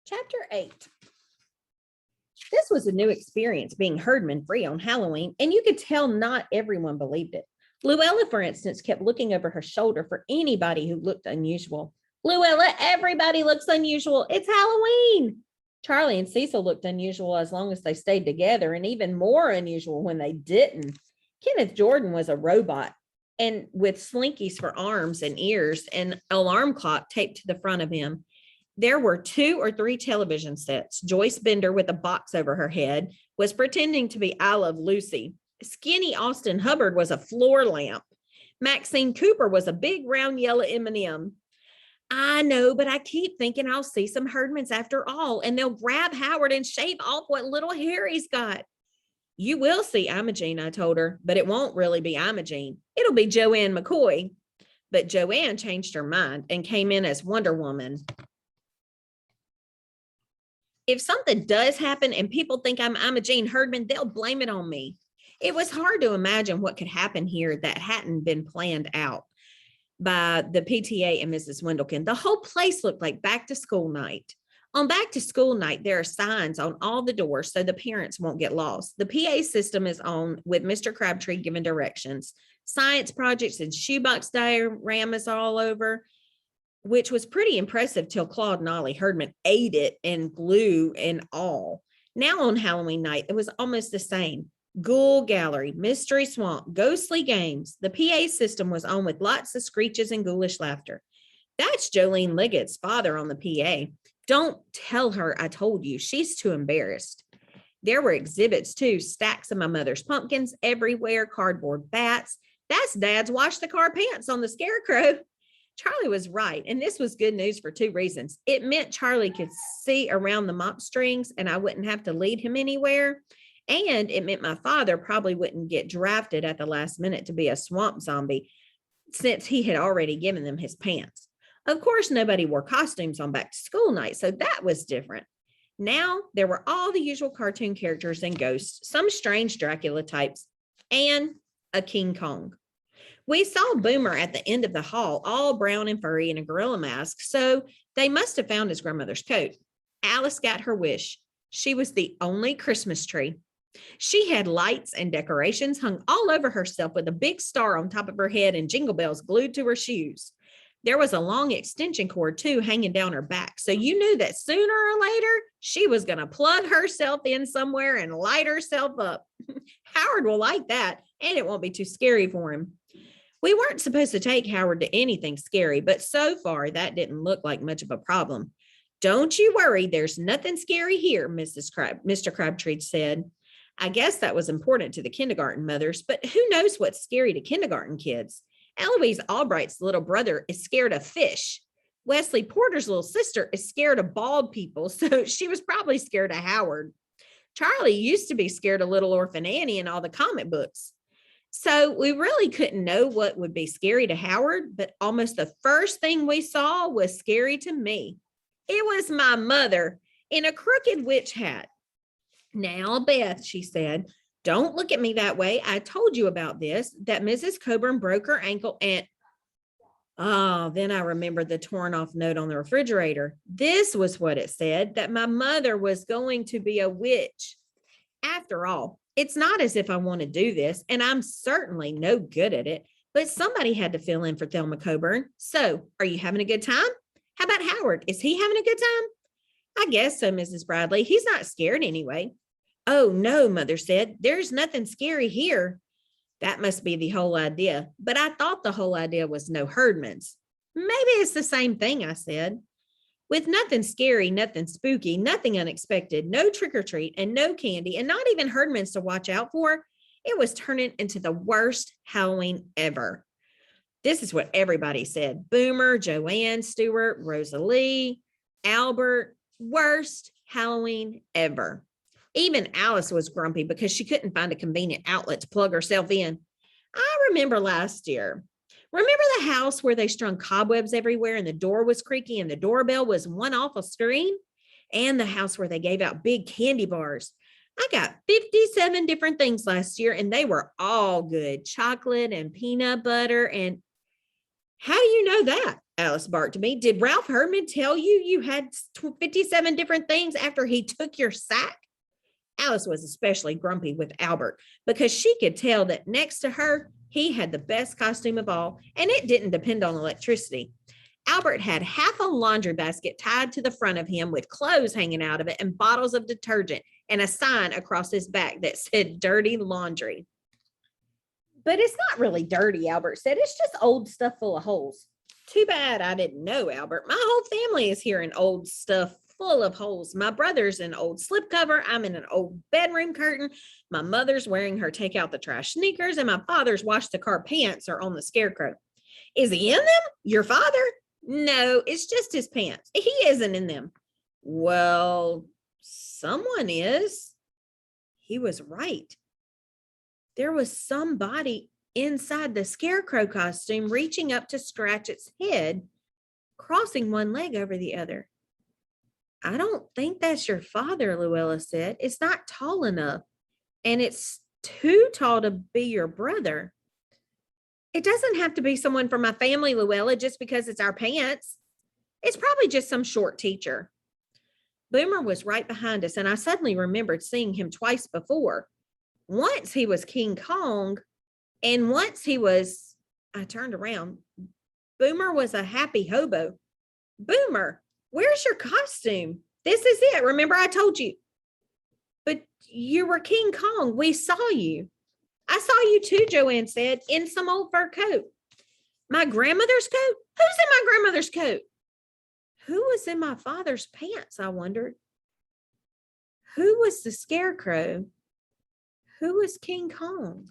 Chapter 8. This was a new experience being herdman free on Halloween, and you could tell not everyone believed it. Luella, for instance, kept looking over her shoulder for anybody who looked unusual. Luella, everybody looks unusual. It's Halloween. Charlie and Cecil looked unusual as long as they stayed together, and even more unusual when they didn't. Kenneth Jordan was a robot and with slinkies for arms and ears and an alarm clock taped to the front of him. There were 2 or 3 television sets. Joyce Bender, with a box over her head, was pretending to be I Love Lucy. Skinny Austin Hubbard was a floor lamp. Maxine Cooper was a big round yellow M&M. I know, but I keep thinking I'll see some Herdmans after all, and they'll grab Howard and shave off what little hair he's got. You will see Imogene, I told her, but it won't really be Imogene. It'll be Joanne McCoy. But Joanne changed her mind and came in as Wonder Woman. If something does happen and people think I'm Imogene Herdman, they'll blame it on me. It was hard to imagine what could happen here that hadn't been planned out by the PTA and Mrs. Wendelken. The whole place looked like back to school night. On back to school night, there are signs on all the doors so the parents won't get lost. The PA system is on with Mr. Crabtree giving directions. Science projects and shoebox dioramas all over, which was pretty impressive till Claude and Ollie Herdman ate it in glue and all. Now on Halloween night, it was almost the same. Ghoul Gallery, Mystery Swamp, ghostly games. The PA system was on with lots of screeches and ghoulish laughter. That's Jolene Liggett's father on the PA. Don't tell her I told you. She's too embarrassed. There were exhibits too, stacks of my mother's pumpkins everywhere, cardboard bats. That's Dad's wash the car pants on the scarecrow. Charlie was right, and this was good news for 2 reasons. It meant Charlie could see around the mop strings and I wouldn't have to lead him anywhere. And it meant my father probably wouldn't get drafted at the last minute to be a swamp zombie since he had already given them his pants. Of course, nobody wore costumes on back to school night, so that was different. Now there were all the usual cartoon characters and ghosts, some strange Dracula types, and a King Kong. We saw Boomer at the end of the hall, all brown and furry in a gorilla mask, so they must have found his grandmother's coat. Alice got her wish. She was the only Christmas tree. She had lights and decorations hung all over herself with a big star on top of her head and jingle bells glued to her shoes. There was a long extension cord too hanging down her back, so you knew that sooner or later she was going to plug herself in somewhere and light herself up. Howard will like that, and it won't be too scary for him. We weren't supposed to take Howard to anything scary, but so far that didn't look like much of a problem. Don't you worry, there's nothing scary here, Mr. Crabtree said. I guess that was important to the kindergarten mothers, but who knows what's scary to kindergarten kids? Eloise Albright's little brother is scared of fish. Wesley Porter's little sister is scared of bald people, so she was probably scared of Howard. Charlie used to be scared of Little Orphan Annie in all the comic books. So we really couldn't know what would be scary to Howard, but almost the first thing we saw was scary to me. It was my mother in a crooked witch hat. Now, Beth, she said, don't look at me that way. I told you about this, that Mrs. Coburn broke her ankle and... Oh, then I remembered the torn off note on the refrigerator. This was what it said, that my mother was going to be a witch. After all, it's not as if I want to do this, and I'm certainly no good at it, but somebody had to fill in for Thelma Coburn. So, are you having a good time? How about Howard? Is he having a good time? I guess so, Mrs. Bradley. He's not scared anyway. Oh, no, Mother said. There's nothing scary here. That must be the whole idea. But I thought the whole idea was no Herdmans. Maybe it's the same thing, I said. With nothing scary, nothing spooky, nothing unexpected, no trick or treat, and no candy, and not even Herdmans to watch out for, it was turning into the worst Halloween ever. This is what everybody said. Boomer, Joanne, Stewart, Rosalie, Albert, worst Halloween ever. Even Alice was grumpy because she couldn't find a convenient outlet to plug herself in. I remember last year. Remember the house where they strung cobwebs everywhere and the door was creaky and the doorbell was one awful scream? And the house where they gave out big candy bars. I got 57 different things last year and they were all good. Chocolate and peanut butter and How do you know that? Alice barked at me. Did Ralph Herdman tell you you had 57 different things after he took your sack? Alice was especially grumpy with Albert because she could tell that next to her, he had the best costume of all, and it didn't depend on electricity. Albert had half a laundry basket tied to the front of him with clothes hanging out of it and bottles of detergent and a sign across his back that said dirty laundry. But it's not really dirty, Albert said. It's just old stuff full of holes. Too bad I didn't know, Albert. My whole family is here in old stuff full of holes. My brother's an old slipcover. I'm in an old bedroom curtain. My mother's wearing her take out the trash sneakers, and my father's wash the car pants are on the scarecrow. Is he in them? Your father? No, it's just his pants. He isn't in them. Well, someone is. He was right. There was somebody inside the scarecrow costume reaching up to scratch its head, crossing one leg over the other. I don't think that's your father, Luella said. It's not tall enough, and it's too tall to be your brother. It doesn't have to be someone from my family, Luella, just because it's our pants. It's probably just some short teacher. Boomer was right behind us, and I suddenly remembered seeing him twice before. Once he was King Kong, and once he was, I turned around. Boomer was a happy hobo. Boomer, where's your costume? This is it. Remember, I told you. But you were King Kong. We saw you. I saw you too, Joanne said, in some old fur coat. My grandmother's coat? Who's in my grandmother's coat? Who was in my father's pants, I wondered. Who was the scarecrow? Who was King Kong?